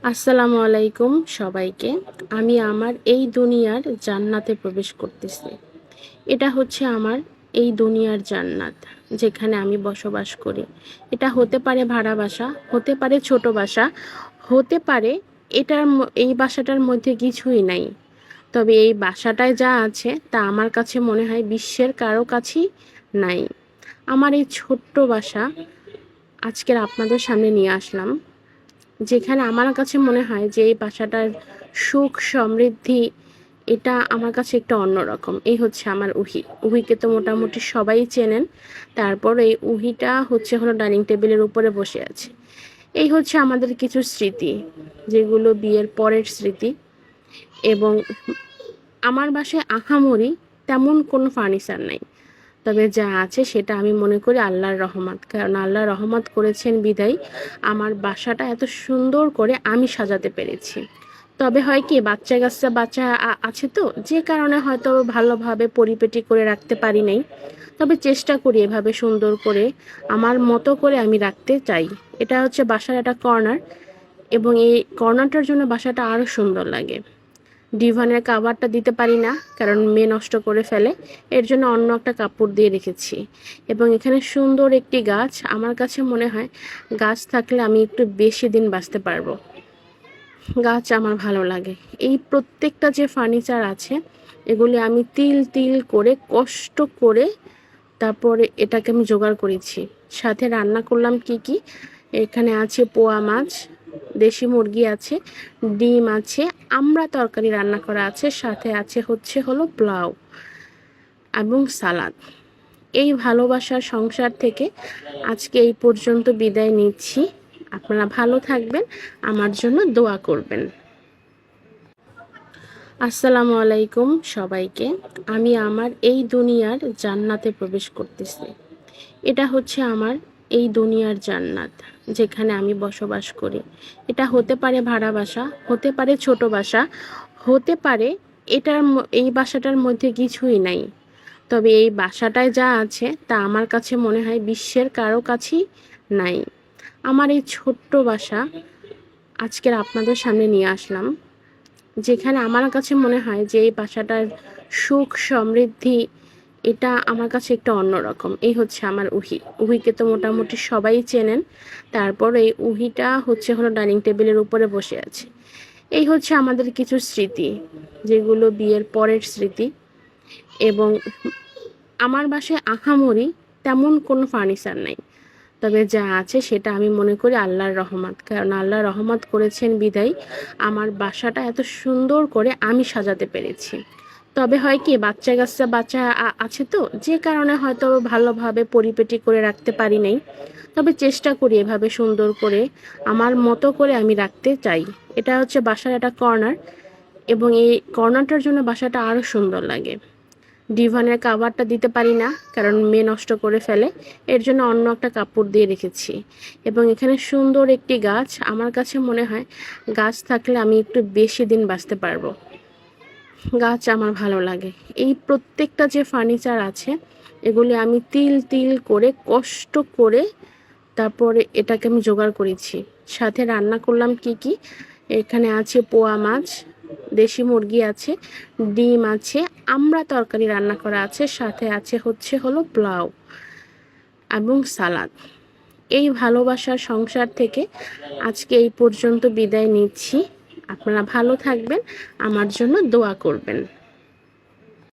আসসালামু আলাইকুম সবাইকে। আমি আমার এই দুনিয়ার জান্নাতে প্রবেশ করতেছি। এটা হচ্ছে আমার এই দুনিয়ার জান্নাত, যেখানে আমি বসবাস করি। এটা হতে পারে ভাড়া বাসা, হতে পারে ছোট বাসা, হতে পারে এই বাসাটার মধ্যে কিছুই নাই। তবে এই বাসাটায় যা আছে তা আমার কাছে মনে হয় বিশ্বের কারো কাছেই নাই। আমার এই ছোট্ট বাসা আজকের আপনাদের সামনে নিয়ে আসলাম, যেখানে আমার কাছে মনে হয় যে এই বাসাটার সুখ সমৃদ্ধি এটা আমার কাছে একটা অন্যরকম। এই হচ্ছে আমার উহিকে তো মোটামুটি সবাই চেনেন। তারপর এই উহিটা হলো ডাইনিং টেবিলের উপরে বসে আছে। এই হচ্ছে আমাদের কিছু স্মৃতি, যেগুলো বিয়ের পরের স্মৃতি। এবং আমার বাসায় আহামরি তেমন কোনো ফার্নিচার নাই, তবে যা আছে সেটা আমি মনে করি আল্লাহর রহমত। কারণ আল্লাহ রহমত করেছেন বিদায় আমার বাসাটা এত সুন্দর করে আমি সাজাতে পেরেছি। তবে হয় কি, বাচ্চা আছে তো, যে কারণে হয়তো ভালোভাবে পরিপেটি করে রাখতে পারি নাই। তবে চেষ্টা করি এভাবে সুন্দর করে আমার মতো করে আমি রাখতে চাই। এটা হচ্ছে বাসার একটা কর্নার, এবং এই কর্নারটার জন্য বাসাটা আরও সুন্দর লাগে। ডিভানের কাভারটা দিতে পারি না, কারণ মেয়ে নষ্ট করে ফেলে। এর জন্য অন্য একটা কাপড় দিয়ে রেখেছি। এবং এখানে সুন্দর একটি গাছ, আমার কাছে মনে হয় গাছ থাকলে আমি একটু বেশি দিন বাঁচতে পারবো। গাছ আমার ভালো লাগে। এই প্রত্যেকটা যে ফার্নিচার আছে এগুলি আমি তিল তিল করে কষ্ট করে তারপরে এটাকে আমি জোগাড় করেছি। সাথে রান্না করলাম কি কি, এখানে আছে পোয়া মাছ, দেশি মুরগি আছে, ডিম আছে, আমড়া তরকারি রান্না করা আছে, সাথে আছে হলো পোলাও এবং সালাদ। এই ভালোবাসার সংসার থেকে আজকে এই পর্যন্ত বিদায় নিচ্ছি। আপনারা ভালো থাকবেন, আমার জন্য দোয়া করবেন। আসসালামু আলাইকুম সবাইকে। আমি আমার এই দুনিয়ার জান্নাতে প্রবেশ করতেছি। এটা হচ্ছে আমার এই দুনিয়ার জান্নাত, যেখানে আমি বসবাস করি। এটা হতে পারে ভাড়া বাসা, হতে পারে ছোট বাসা, হতে পারে এই বাসাটার মধ্যে কিছুই নাই। তবে এই বাসাটায় যা আছে তা আমার কাছে মনে হয় বিশ্বের কারো কাছেই নাই। আমার এই ছোট্ট বাসা আজকের আপনাদের সামনে নিয়ে আসলাম, যেখানে আমার কাছে মনে হয় যে এই বাসাটার সুখ সমৃদ্ধি এটা আমার কাছে একটা অন্যরকম। এই হচ্ছে আমার উহিকে তো মোটামুটি সবাই চেনেন। তারপর এই উহিটা হলো ডাইনিং টেবিলের উপরে বসে আছে। এই হচ্ছে আমাদের কিছু স্মৃতি, যেগুলো বিয়ের পরের স্মৃতি। এবং আমার বাসায় আহামরি তেমন কোনো ফার্নিচার নাই, তবে যা আছে সেটা আমি মনে করি আল্লাহর রহমত। কারণ আল্লাহ রহমত করেছেন বিদায় আমার বাসাটা এত সুন্দর করে আমি সাজাতে পেরেছি। তবে হয় কি, বাচ্চা আছে তো, যে কারণে হয়তো ভালোভাবে পরিপেটি করে রাখতে পারি নাই। তবে চেষ্টা করি এভাবে সুন্দর করে আমার মতো করে আমি রাখতে চাই। এটা হচ্ছে বাসার একটা কর্নার, এবং এই কর্নারটার জন্য বাসাটা আরও সুন্দর লাগে। ডিভানের কাভারটা দিতে পারি না, কারণ মেয়ে নষ্ট করে ফেলে। এর জন্য অন্য একটা কাপড় দিয়ে রেখেছি। এবং এখানে সুন্দর একটি গাছ, আমার কাছে মনে হয় গাছ থাকলে আমি একটু বেশি দিন বাঁচতে পারবো। গাছ আমার ভালো লাগে। এই প্রত্যেকটা যে ফার্নিচার আছে এগুলি আমি তিল তিল করে কষ্ট করে তারপরে এটাকে আমি জোগাড় করেছি। সাথে রান্না করলাম কি কি, এখানে আছে পোয়া মাছ, দেশি মুরগি আছে, ডিম আছে, আমড়া তরকারি রান্না করা আছে, সাথে আছে হলো পোলাও এবং সালাদ। এই ভালোবাসার সংসার থেকে আজকে এই পর্যন্ত বিদায় নিচ্ছি। আপনারা ভালো থাকবেন, আমার জন্য দোয়া করবেন।